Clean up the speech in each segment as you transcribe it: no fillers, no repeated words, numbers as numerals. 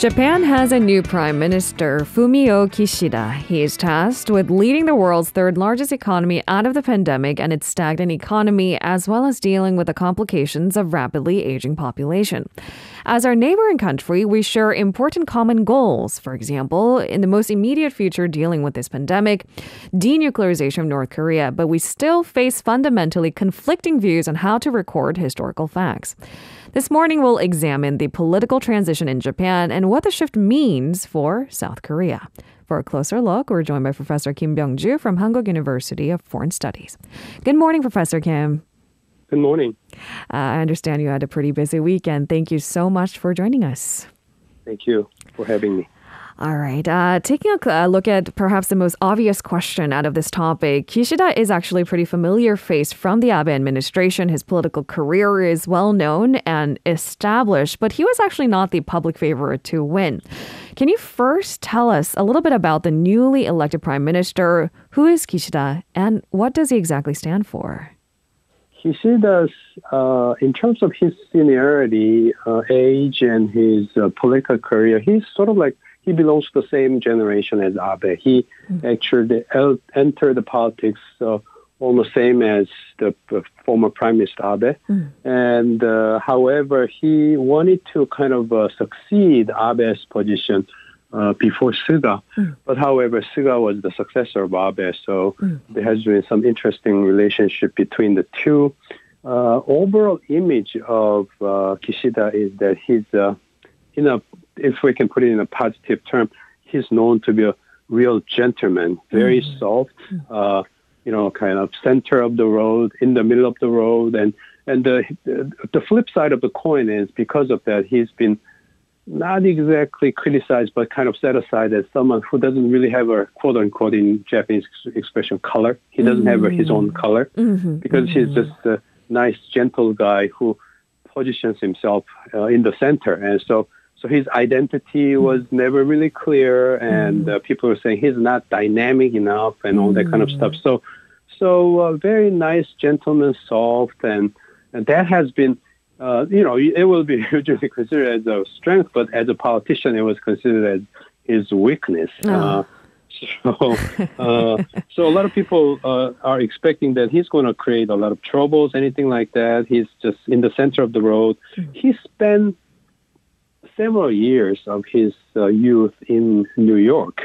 Japan has a new prime minister, Fumio Kishida. He is tasked with leading the world's third largest economy out of the pandemic and its stagnant economy, as well as dealing with the complications of rapidly aging population. As our neighboring country, we share important common goals. For example, in the most immediate future dealing with this pandemic, denuclearization of North Korea, but we still face fundamentally conflicting views on how to record historical facts. This morning, we'll examine the political transition in Japan and what the shift means for South Korea. For a closer look, we're joined by Professor Kim Byung-ju from Hankuk University of Foreign Studies. Good morning, Professor Kim. Good morning. I understand you had a pretty busy weekend. Thank you so much for joining us. Thank you for having me. All right. Taking a look at perhaps the most obvious question out of this topic, Kishida is actually a pretty familiar face from the Abe administration. His political career is well known and established, but he was actually not the public favorite to win. Can you first tell us a little bit about the newly elected prime minister? Who is Kishida and what does he exactly stand for? Kishida's, in terms of his seniority, age, and his political career, he's sort of like he belongs to the same generation as Abe. He actually entered the politics almost same as the former Prime Minister Abe. And however, he wanted to kind of succeed Abe's position before Suga. But however, Suga was the successor of Abe, so there has been some interesting relationship between the two. Overall image of Kishida is that he's if we can put it in a positive term, he's known to be a real gentleman, very soft, kind of center of the road, in the middle of the road. And the flip side of the coin is because of that, he's been not exactly criticized, but kind of set aside as someone who doesn't really have a quote unquote in Japanese expression color. He doesn't have his own color because he's just a nice, gentle guy who positions himself in the center. And so his identity was never really clear, and people were saying he's not dynamic enough and all that kind of stuff. So very nice gentleman, soft, and that has been, it will be usually considered as a strength, but as a politician, it was considered as his weakness. So a lot of people are expecting that he's going to create a lot of troubles, anything like that. He's just in the center of the road. He spent several years of his youth in New York.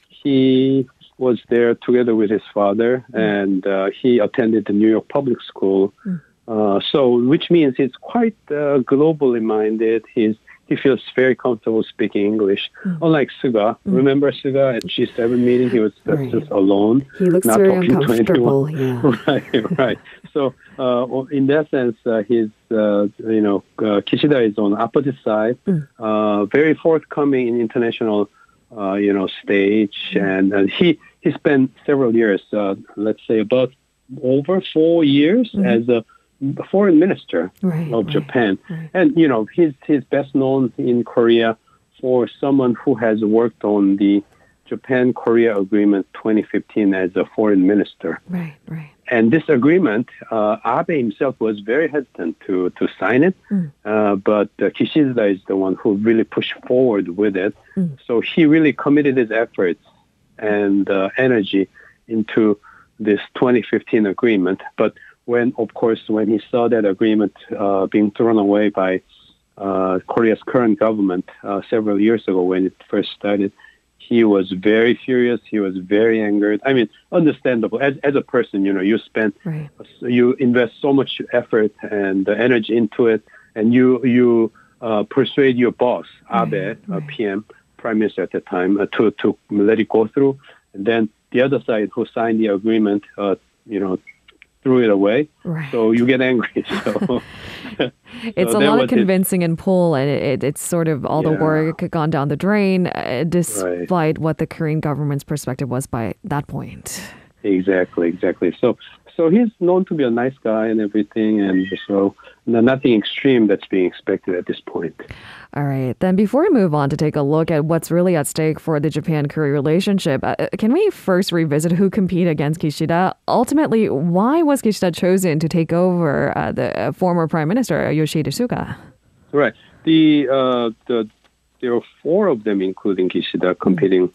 He was there together with his father, and he attended the New York public school. Which means he's quite globally minded. He feels very comfortable speaking English. Unlike Suga, remember Suga at G7 meeting? He was just alone. He looks not very talking uncomfortable. to anyone. Right. So in that sense, Kishida is on the opposite side. Very forthcoming in international, stage, and he spent several years, let's say about over 4 years as a foreign minister of Japan. And, he's best known in Korea for someone who has worked on the Japan-Korea Agreement 2015 as a foreign minister. And this agreement, Abe himself was very hesitant to sign it, but Kishida is the one who really pushed forward with it. So he really committed his efforts and energy into this 2015 agreement. But when he saw that agreement being thrown away by Korea's current government several years ago when it first started, he was very furious. He was very angered. I mean, understandable. As a person, you invest so much effort and energy into it, and you persuade your boss, Abe, PM, Prime Minister at the time, to let it go through. And then the other side, who signed the agreement, threw it away. So you get angry. So it's a lot of convincing and pull, and it's sort of all the work gone down the drain, despite what the Korean government's perspective was by that point. Exactly. So he's known to be a nice guy and everything, and so nothing extreme that's being expected at this point. All right. Then before we move on to take a look at what's really at stake for the Japan-Korea relationship, can we first revisit who competed against Kishida? Ultimately, why was Kishida chosen to take over the former Prime Minister, Yoshihide Suga? Right. The there were four of them, including Kishida, competing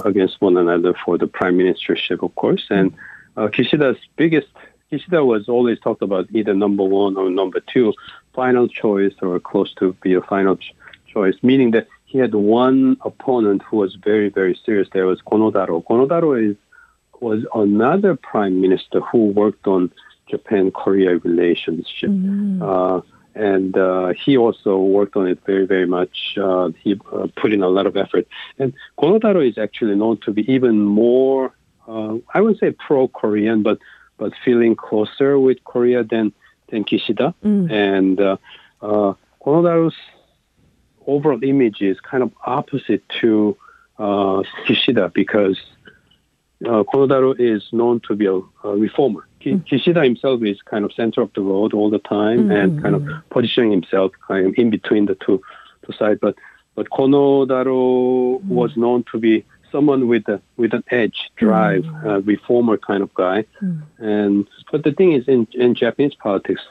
against one another for the prime ministership, of course. And Kishida was always talked about either number one or number two, final choice or close to be a final choice, meaning that he had one opponent who was very, very serious. There was Konodaro. Konodaro was another prime minister who worked on Japan-Korea relationship. And he also worked on it very, very much. He put in a lot of effort. And Konodaro is actually known to be even more, I wouldn't say pro-Korean, but feeling closer with Korea than Kishida. And Konodaro's overall image is kind of opposite to Kishida because Konodaro is known to be a reformer. Kishida himself is kind of center of the road all the time and kind of positioning himself kind of in between the two sides. But Konodaro was known to be someone with an edge, drive, reformer kind of guy. But the thing is, in Japanese politics,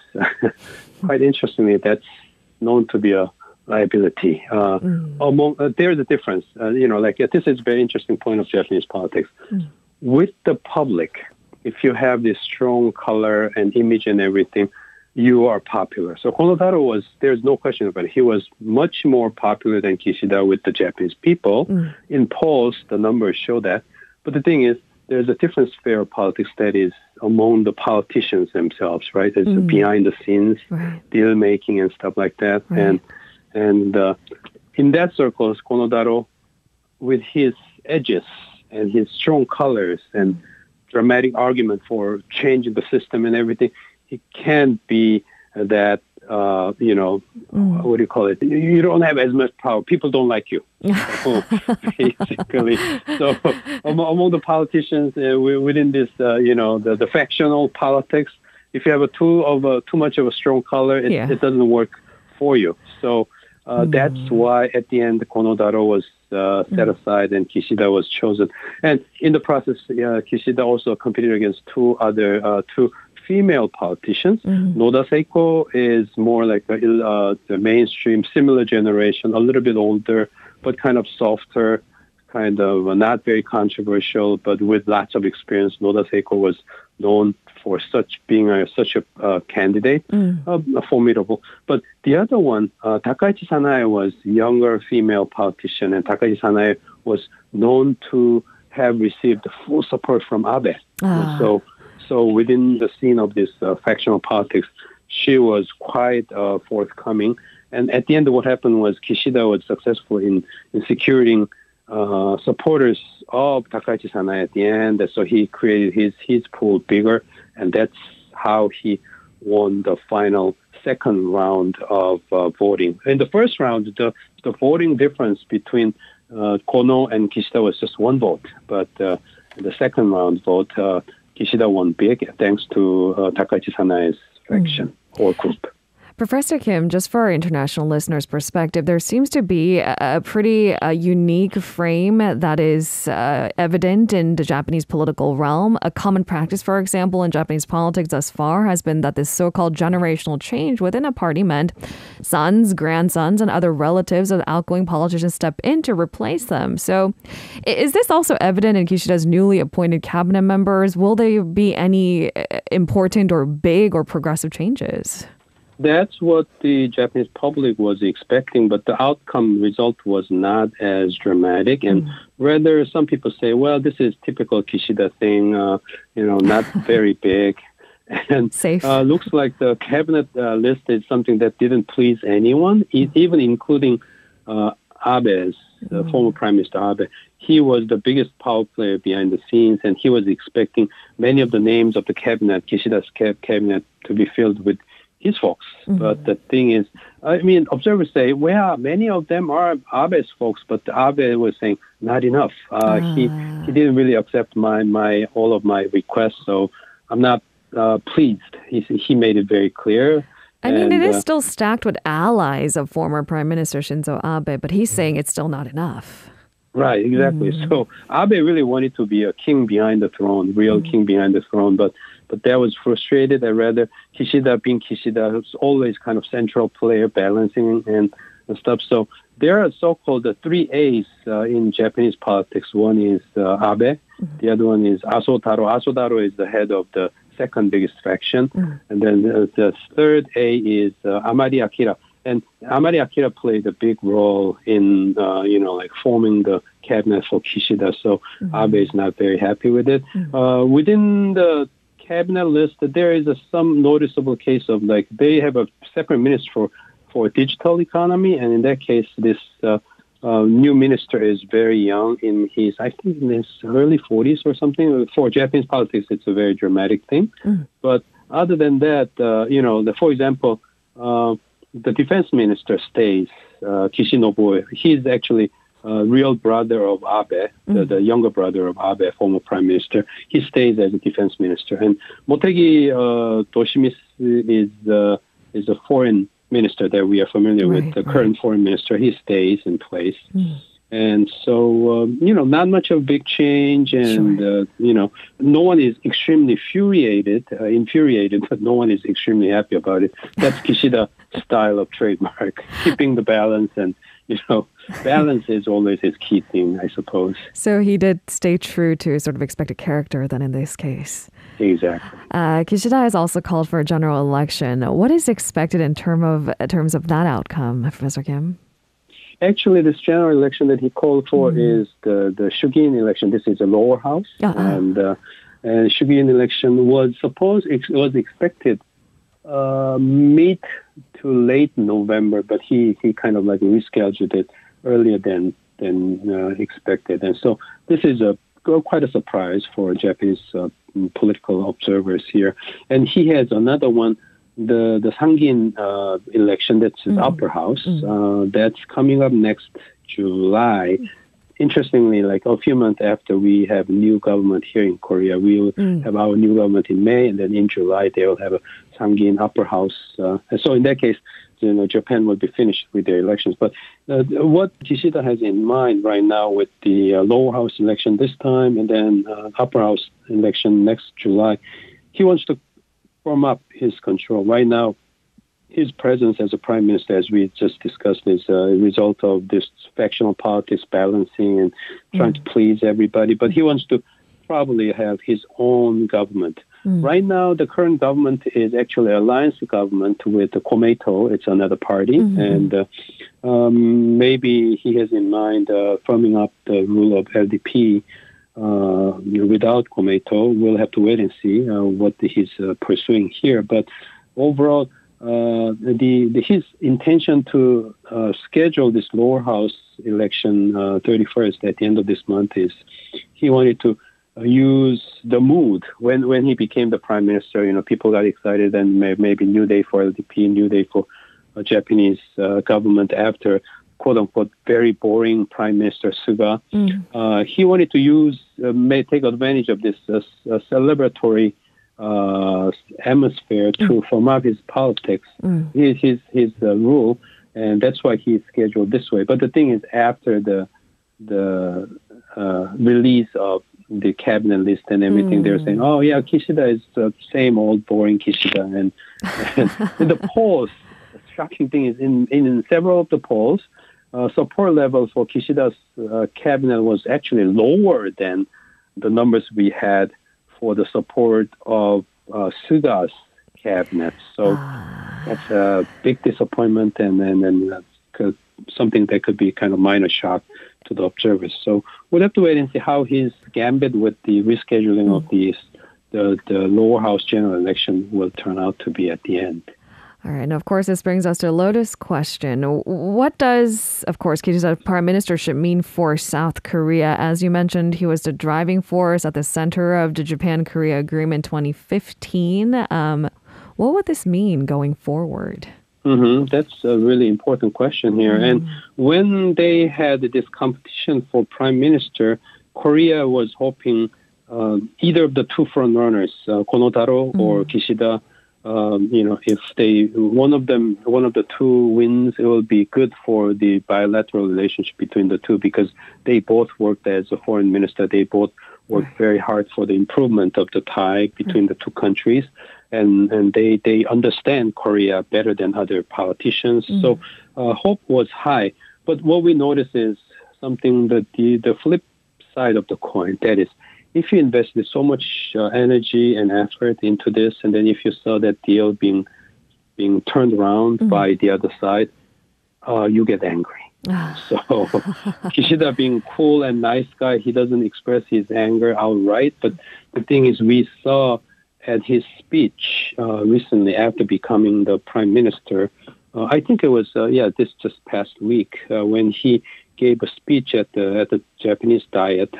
quite interestingly, that's known to be a liability. There's a difference. This is a very interesting point of Japanese politics. With the public, if you have this strong color and image and everything, you are popular. So Konodaro there's no question about it. He was much more popular than Kishida with the Japanese people. In polls, the numbers show that. But the thing is, there's a different sphere of politics that is among the politicians themselves, right? It's behind the scenes, deal making and stuff like that. And in that circles, Konodaro, with his edges and his strong colors and dramatic argument for changing the system and everything, he can't be that, what do you call it? You don't have as much power. People don't like you, basically. So among the politicians within this, the factional politics, if you have too much of a strong color, it doesn't work for you. So that's why at the end, Konodaro was set aside and Kishida was chosen. And in the process, Kishida also competed against two female politicians. Noda Seiko is more like the mainstream, similar generation, a little bit older, but kind of softer, kind of not very controversial, but with lots of experience. Noda Seiko was known for being such a candidate, formidable. But the other one, Takaichi Sanae, was younger female politician, and Takaichi Sanae was known to have received full support from Abe. So within the scene of this factional politics, she was quite forthcoming. And at the end, what happened was Kishida was successful in securing supporters of Takaichi Sanae at the end. So he created his pool bigger, and that's how he won the final second round of voting. In the first round, the voting difference between Kono and Kishida was just one vote. But in the second round vote, Kishida won big thanks to Takaichi Sanae's faction or group. Professor Kim, just for our international listeners' perspective, there seems to be a pretty unique frame that is evident in the Japanese political realm. A common practice, for example, in Japanese politics thus far has been that this so-called generational change within a party meant sons, grandsons, and other relatives of outgoing politicians step in to replace them. So is this also evident in Kishida's newly appointed cabinet members? Will there be any important or big or progressive changes? That's what the Japanese public was expecting, but the outcome result was not as dramatic. And rather, some people say, well, this is typical Kishida thing, not very big. And looks like the cabinet list is something that didn't please anyone, even including Abe's, the former Prime Minister Abe. He was the biggest power player behind the scenes, and he was expecting many of the names of the cabinet, Kishida's cabinet, to be filled with his folks. But the thing is, observers say, well, many of them are Abe's folks, but Abe was saying, not enough. He didn't really accept all of my requests, so I'm not pleased. He made it very clear. It is still stacked with allies of former Prime Minister Shinzo Abe, but he's saying it's still not enough. Right, exactly. So Abe really wanted to be a king behind the throne, real king behind the throne, but that was frustrated. I rather Kishida, being Kishida, was always kind of central player balancing, and and stuff. So there are so-called the three A's in Japanese politics. One is Abe. The other one is Asotaro. Asotaro is the head of the second biggest faction. And then the third A is Amari Akira. And Amari Akira played a big role in, forming the cabinet for Kishida. So Abe is not very happy with it. Within the cabinet list, there is some noticeable case of they have a separate minister for digital economy, and in that case, this new minister is very young. In his early 40s or something. For Japanese politics, it's a very dramatic thing. But other than that, for example, the defense minister stays. Kishinobu. He's actually real brother of Abe, the younger brother of Abe, former prime minister. He stays as a defense minister. And Motegi Toshimitsu is a foreign minister that we are familiar with, the current foreign minister. He stays in place. And so, not much of a big change. And, no one is extremely infuriated, but no one is extremely happy about it. That's Kishida style of trademark, keeping the balance. And, balance is always his key thing, I suppose. So he did stay true to sort of expected character then in this case. Exactly. Kishida has also called for a general election. What is expected in terms of that outcome, Professor Kim? Actually, this general election that he called for is the Shugin election. This is a lower house. And Shugin election was expected mid to late November, but he kind of rescheduled it earlier than expected. And so this is quite a surprise for Japanese political observers here. And he has another one, the Sangin election, that's his upper house. That's coming up next July. Interestingly, a few months after we have new government here in Korea, we will have our new government in May, and then in July they will have a Sangin upper house. And so in that case, Japan will be finished with their elections. But what Kishida has in mind right now with the lower house election this time and then upper house election next July, he wants to firm up his control. Right now, his presence as a prime minister, as we just discussed, is a result of this factional politics balancing and trying to please everybody. But he wants to probably have his own government. Right now, the current government is actually an alliance government with the Komeito. It's another party. And maybe he has in mind firming up the rule of LDP without Komeito. We'll have to wait and see what he's pursuing here. But overall, his intention to schedule this lower house election 31st at the end of this month is he wanted to use the mood when he became the prime minister. People got excited and maybe new day for LDP, new day for Japanese government after quote unquote very boring Prime Minister Suga. He wanted to take advantage of this celebratory atmosphere to firm up his politics, his rule, and that's why he's scheduled this way. But the thing is, after the release of the cabinet list and everything, they're saying, "Oh yeah, Kishida is the same old boring Kishida." And the polls, the shocking thing is, in several of the polls, support level for Kishida's cabinet was actually lower than the numbers we had for the support of Suga's cabinet. So that's a big disappointment and something that could be kind of minor shock to the observers. So we'll have to wait and see how his gambit with the rescheduling of the lower house general election will turn out to be at the end. All right. Now, of course, this brings us to Lotus' question. What does, of course, Kishida's prime ministership mean for South Korea? As you mentioned, he was the driving force at the center of the Japan-Korea Agreement 2015. What would this mean going forward? That's a really important question here. And when they had this competition for prime minister, Korea was hoping either of the two front runners, Konotaro or Kishida, if one of the two wins, it will be good for the bilateral relationship between the two, because they both worked as a foreign minister. They both worked very hard for the improvement of the tie between the two countries. and they understand Korea better than other politicians. So hope was high. But what we notice is something that the flip side of the coin. That is, if you invested so much energy and effort into this, and then if you saw that deal being turned around by the other side, you get angry. So Kishida, being cool and nice guy, he doesn't express his anger outright. But the thing is, we saw at his speech recently after becoming the prime minister, I think it was this just past week when he gave a speech at the Japanese Diet,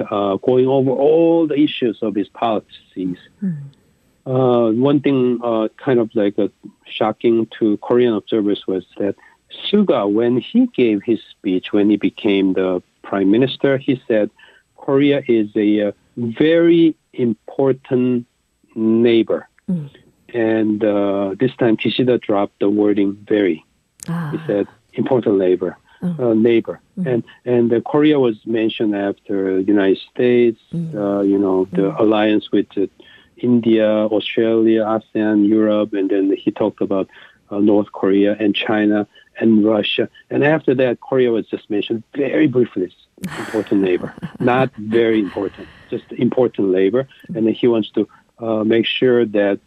going over all the issues of his policies. One thing kind of like shocking to Korean observers was that Suga, when he gave his speech, when he became the prime minister, he said Korea is a very important neighbor. And this time Kishida dropped the wording very. He said important neighbor. And Korea was mentioned after the United States, the alliance with India, Australia, ASEAN, Europe, and then he talked about North Korea and China and Russia. And after that, Korea was just mentioned very briefly. Important neighbor, not very important, just important neighbor. And then he wants to make sure that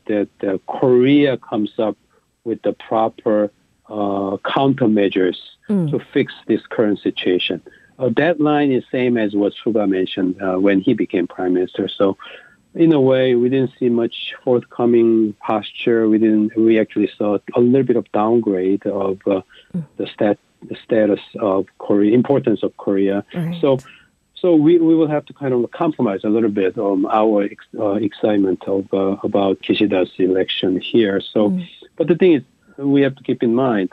Korea comes up with the proper countermeasures to fix this current situation. That line is same as what Suga mentioned when he became prime minister. So in a way, we didn't see much forthcoming posture. We actually saw a little bit of downgrade of the status of Korea, importance of Korea. Right. So we will have to kind of compromise a little bit on our excitement about Kishida's election here. So, but the thing is, we have to keep in mind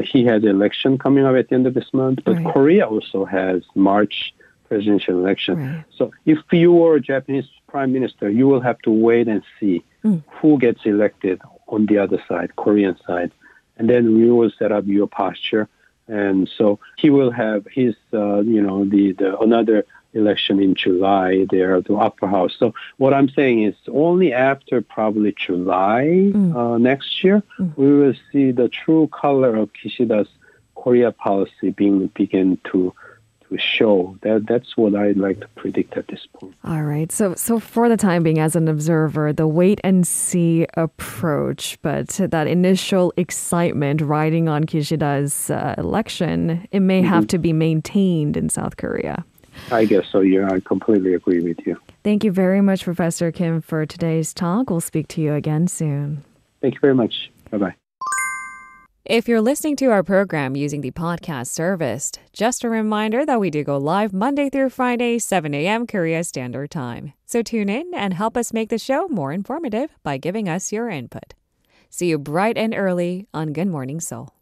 he has an election coming up at the end of this month, but Korea also has March presidential election. Right. So if you were a Japanese prime minister, you will have to wait and see who gets elected on the other side, Korean side. And then we will set up your posture. And so he will have his, the another election in July there, the upper house. So what I'm saying is only after probably July next year, we will see the true color of Kishida's Korea policy begin to show. That's what I'd like to predict at this point. All right. So for the time being, as an observer, the wait and see approach, but that initial excitement riding on Kishida's election, it may have to be maintained in South Korea. I guess so. Yeah, I completely agree with you. Thank you very much, Professor Kim, for today's talk. We'll speak to you again soon. Thank you very much. Bye-bye. If you're listening to our program using the podcast service, just a reminder that we do go live Monday through Friday, 7 a.m. Korea Standard Time. So tune in and help us make the show more informative by giving us your input. See you bright and early on Good Morning Seoul.